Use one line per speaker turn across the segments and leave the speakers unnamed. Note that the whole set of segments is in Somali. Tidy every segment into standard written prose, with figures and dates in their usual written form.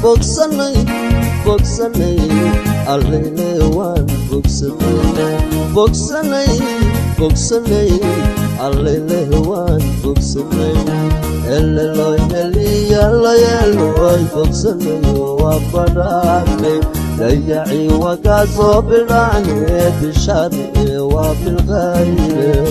bogsanay bogsanay allele waan bogsanay bogsanay allele waan bogsanay elloy eliyaloy bogsanay waa badhaanay dayaci wakaa soo bilaanay bishari waa bilqayr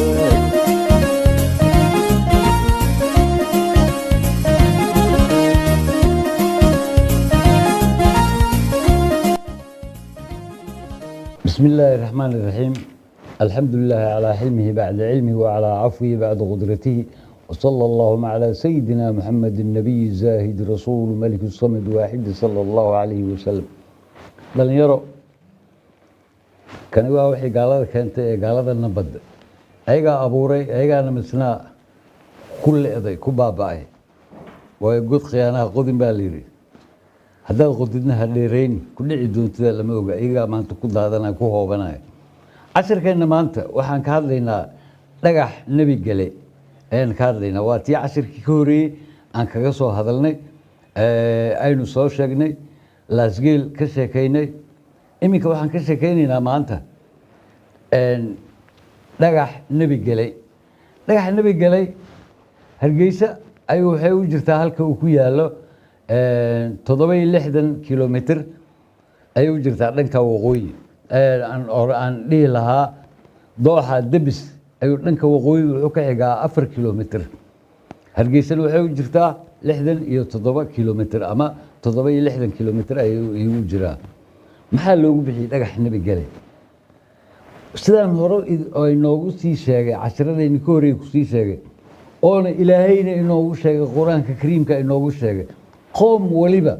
بسم الله الرحمن الرحيم الحمد لله على حلمه بعد علمه وعلى عفوه بعد قدرته وصلى اللهم على سيدنا محمد النبي الزاهد رسول ملك الصمد واحد صلى الله عليه وسلم لن يروا كان وحي قالada nabad ayaga abuuray ayagana misna kulli aday ku baabay way god khiyaanaha qodin baa leeyahay haddaad qodidna ha dheerayni ku dhici doontida lama oga iyagaa maanta ku daadanaya ku hoobanaya cashirkeenna maanta waxaan ka hadlaynaa dhagax nebi gale ayaan ka hadlaynaa waa tii cashirkii ka horeeyey aan kaga soo hadalnay aynu soo sheegnay laasgeel ka sheekaynay iminka waxaan ka sheekaynaynaa maanta dhagax nebi gelay dhagax nebi gelay hargeysa ayuu waxay u jirtaa halka uu ku yaallo 760 kilomitir ayay u jirtaa dhanka waqooyi aan dhihi lahaa dooxa debis ayuu dhanka waqooyi wuxuu ka xigaa 4 kilomitir hargeysana waxay u jirtaa 67 kilomitir ama 760 kilomitir ayuu u jiraa maxaa loogu bixiyey dhagax nebi gale sidaan hore oo inoogu sii sheegay cashiradayni ka horreeyay ku sii sheegay oona ilaahayna inoogu sheegay qur-aanka kariimka inoogu sheegay qoom waliba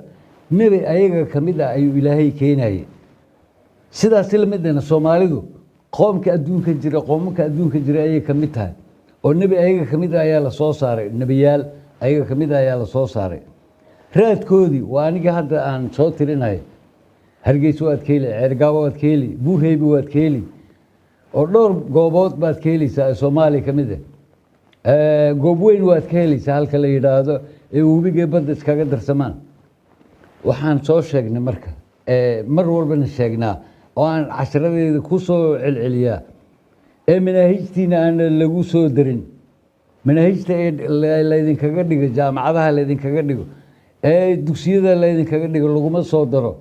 nebi ayaga ka mid ah ayuu ilaahay keenayay sidaas la midna Soomaalidu qoomka adduunka jira qoomka adduunka jira ayay ka mid tahay oo nebi ayaga ka mid ah ayaa la soo saaray nebiyaal ayaga ka mid ah ayaa la soo saaray raadkoodii waa aniga hadda aan soo tirinahay hargeysa waad ka heli ceergaabo waad ka heli buurheybi waad ka heli oo dhowr goobood baad ka helaysaa Soomaali ka mid ah goob weyn waad ka helaysaa halka la yiraahdo ee webiga badda iskaga darsamaan waxaan soo sheegnay marka mar walbana sheegnaa oo aan cashiradeeda ku soo celceliyaa manaahijtiina aan lagu soo darin manaahijta laydin kaga dhigo jaamacadaha laydin kaga dhigo dugsiyada laydin kaga dhigo laguma soo daro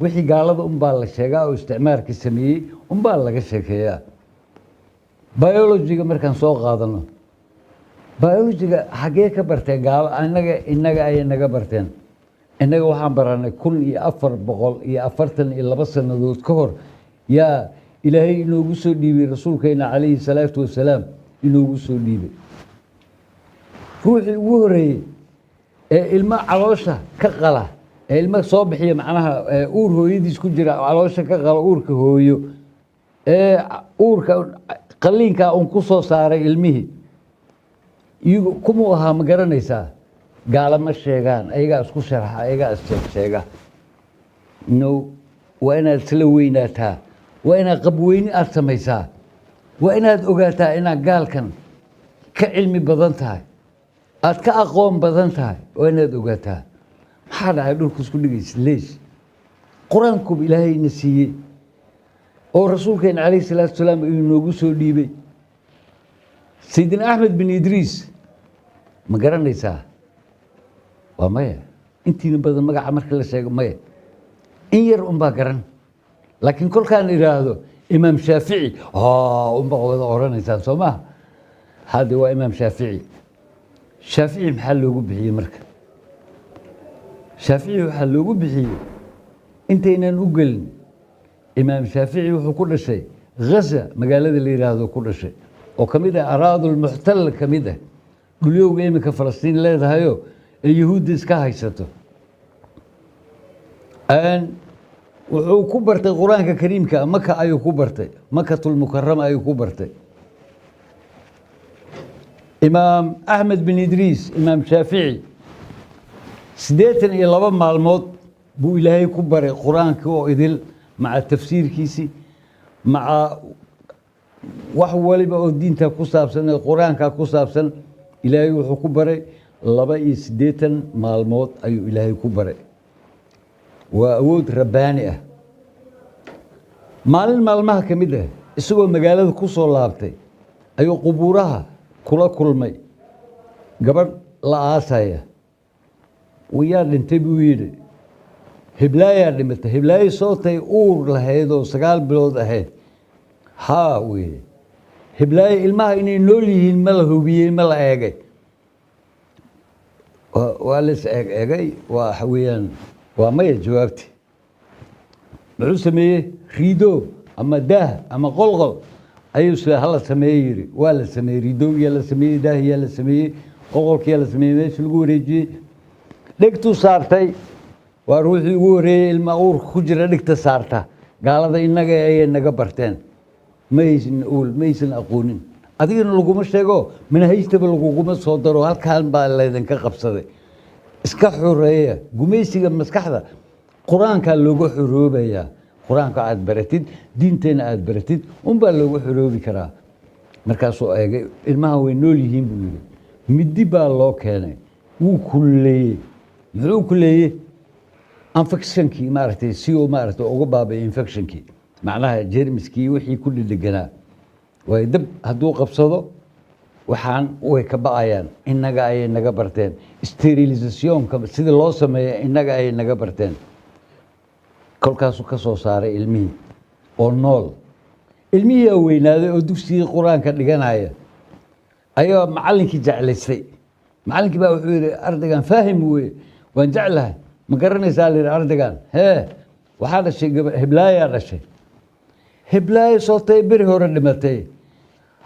wixii gaalada baa la sheegaa oo isticmaalka sameeyay baa laga sheekeeyaa biology-ga markaan soo qaadano biology-ga xagee ka barteen gaalo inaga ay naga barteen inaga waxaan baranay 1442 sanadood ka hor yaa ilaahay inoogu soo dhiibay rasuulkeena calayhi salaatu wasalaam inoogu soo dhiibay ruuxii ugu horeeyay ilma caloosha ka qala ilma soo bixiya macnaha uur hooyadiis ku jira caloosha ka qala uurka hooyo uurka qaliinka uu ku soo saaray ilmihii iyagu kuma aha ma garanaysaa gaala ma sheegaan ayaga isku sharaxa ayaga sheega no waa inaad isla weynaataa waa inaad qabweyni aad samaysaa waa inaad ogaataa inaad gaalkan ka cilmi badan tahay aad ka aqoon badan tahay waa inaad ogaataa maxaa dhacay dhulku isku dhigaysa leesh qur-aanku ilaahayna siiyey oo rasuulkeena calayhi salaatu wasalaam inoogu soo dhiibay sayidina axmed bin idriis ma garanaysaa waa maya intiina badan magaca marka la sheego maya in yar baa garan laakiin kolkaan iraahdo imaam shaafici baa wada oranaysaa soo maaha hadda waa imaam shaafici maxaa loogu bixiyey marka shaafici waxaa loogu bixiyey intaynan u gelin imaam shaafici wuxuu ku dhashay Gaza magaalada la yiraahdo ku dhashay oo kamid ah araadul muhtal kamid ah dhuliyowga imika Falastiin leedahayo ee yahuudi iska haysato wuxuu ku bartay quraanka kariimka Maka ayuu ku bartay Makatul Mukarrama ayuu ku bartay imaam Ahmed bin Idris imaam Shaafici 82 maalmood buu ilaahay ku baray quraanka oo idil maca tafsiirkiisi maca wax waliba oo diinta ku saabsan ee quraanka ku saabsan ilaahay wuxuu ku baray 82 maalmood ayuu ilaahay ku baray وأود رباني maalin maalmaha ka mid ah isagoo magaalada ku soo laabtay ayuu qubuuraha kula kulmay gabadh la aasaya wiyaa dhintay buu yidhi hiblaayaa dhimatay hiblaayo sootay uur lahayd oo 9 bilood ahayd haa weye hiblaayo ilmaha inay nool yihiin ma la hubiyey ma la eegay waa la eegay waxa weeyaan waa maya jawaabti muxuu sameeyey riido ama daah ama qolqol ayuu sida hala sameeyey yiri waa la sameeyey riidowgiyaa la sameeyey daahiyaa la sameeyey qolqolkiyaa la sameeyey meesha lagu wareejiyey dhegtuu saartay waa ruuxii ugu horeeyey ilma uurka ku jira dhigta saarta gaalada innaga ayay naga barteen maysan aqoonin adigana laguma sheego manahaystaba laguguma soo daro halkaan baa laydinka qabsaday iska xoreeya gumaysiga maskaxda qur-aankaa looga xoroobayaa qur-aanka aad baratid diinteena aad baratid unbaa looga xoroobi karaa markaasuu eegay ilmaha way nool yihiin buu yidhi middi baa loo keenay wuu kulleeyey muxuu kulleeyey infectionkii maaragtay si uu maaragtay uga baabay infectionkii macnaha jeermiskii wixii ku dhedheganaa way dab hadduu qabsado waxaan way ka ba'ayaan innaga ayay naga barteen sterilisationka sida loo sameeyo innaga ayay naga barteen kolkaasuu ka soo saaray ilmihii oo nool ilmihii aa weynaaday oo dugsigii qur-aanka dhiganaya ayaa macallinkii jeclaystay macallinkii baa wuxuu yidhi ardaygan faahim weye waan jeclahay ma garanaysaa la yidhi ardaygan hee waxaa dhashay hiblaayaa dhashay hiblaayo sootay beri hore dhimatay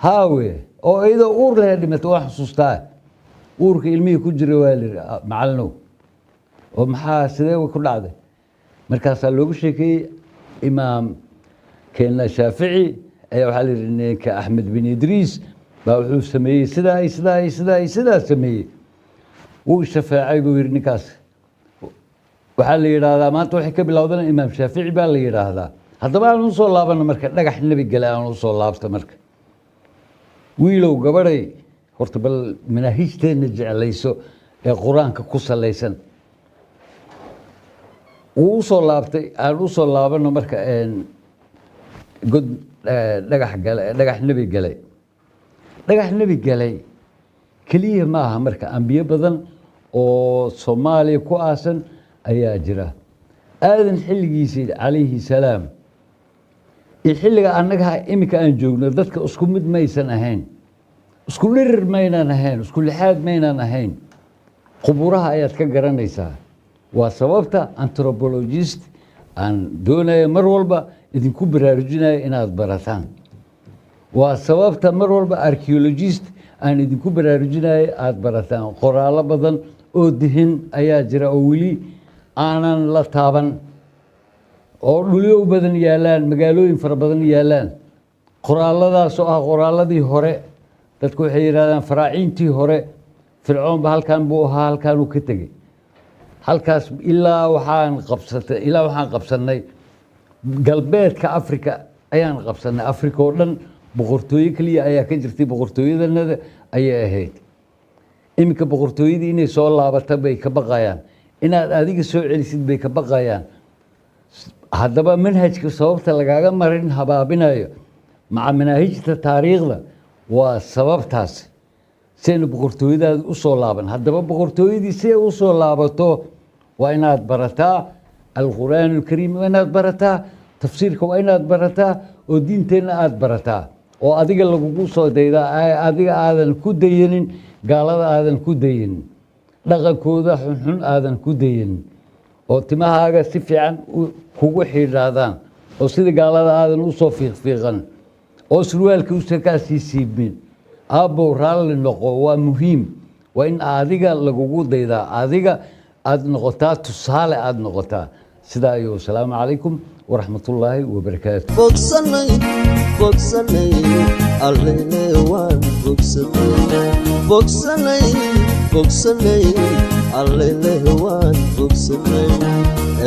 haawe oo iyadoo uur leh dhimatay waan xusuustaa uurka ilmihii ku jira waa la yidhi macallinow oo maxaa sidee ku dhacday markaasaa loogu sheekeeyey imaam keena shaafici ayaa waxaa la yidhi ninka axmed bin idriis baa wuxuu sameeyey sidaa sameeyey wuu shafeecay buu yidhi ninkaas waxaa la yidhaahdaa maanta waxay ka bilowdana imaam shaafici baa la yidhaahdaa haddaba aan u soo laabano marka dhagax nebi gale aan u soo laabta marka wiilow gabadhay horta bal manaahijteenna jeclayso ee qur-aanka ku salaysan wuu u soo laabtay aan u soo laabano marka god dhagax nebi galay dhagax nebi galay keliya ma aha marka ambiyo badan oo soomaaliya ku aasan ayaa jira aadan xilligiisii calayhi salaam iyo xilliga annaga iminka aan joogno dadka isku mid maysan ahayn isku dhirir maynaan ahayn isku lixaad maynaan ahayn qubuuraha ayaad ka garanaysaa waa sababta anthropologist aan doonaya mar walba idinku baraarujinaya inaad barataan waa sababta mar walba archaeologist aan idinku baraarujinaya aad barataan qoraallo badan oo dihin ayaa jira oo weli aanan la taaban oo dhulyo badan yaalaan magaalooyin fara badan yaalaan qoraalladaasoo ah qoraalladii hore dadku waxay yidhahdaan faraaciintii hore fircoon ba halkan buu ahaa halkaanuu ka tegey halkaas ilaa waxaan qabsannay galbeedka africa ayaan qabsannay africa oo dhan boqortooyo keliya ayaa ka jirtay boqortooyadanada ayay ahayd iminka boqortooyadii inay soo laabata bay ka baqayaan inaad adiga soo celisid bay ka baqayaan haddaba manhajka sababta lagaaga marin habaabinayo maca manaahijta taariikhda waa sababtaas sayna boqortooyadaada u soo laaban haddaba boqortooyadii si ay u soo laabato waa inaad barataa alqur'aan alkariim waa inaad barataa tafsiirka waa inaad barataa oo diinteenna aad barataa oo adiga lagugu soo daydaa adiga aadan ku dayanin gaalada aadan ku dayanin dhaqankooda xunxun aadan ku dayanin oo timahaaga si fiican kugu xidhaadaan oo sida gaalada aadan u soo fiiqfiiqan oo surwaalka usan kaa sii siibmin aabbow raalli noqo waa muhiim waa in adiga lagugu daydaa adiga aad noqotaa tusaale aad noqotaa sidaa iyo asalaamu calaykum waraxmatullaahi wabarakaatu
bogsanay allele waan bogsanay allele waan bogsanay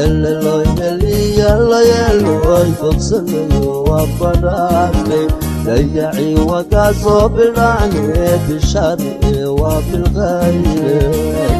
eleloy heliyaloyeloy bogsanay waa badhaanay dayacii wakaa soo bidhaane bishari waa bilqayre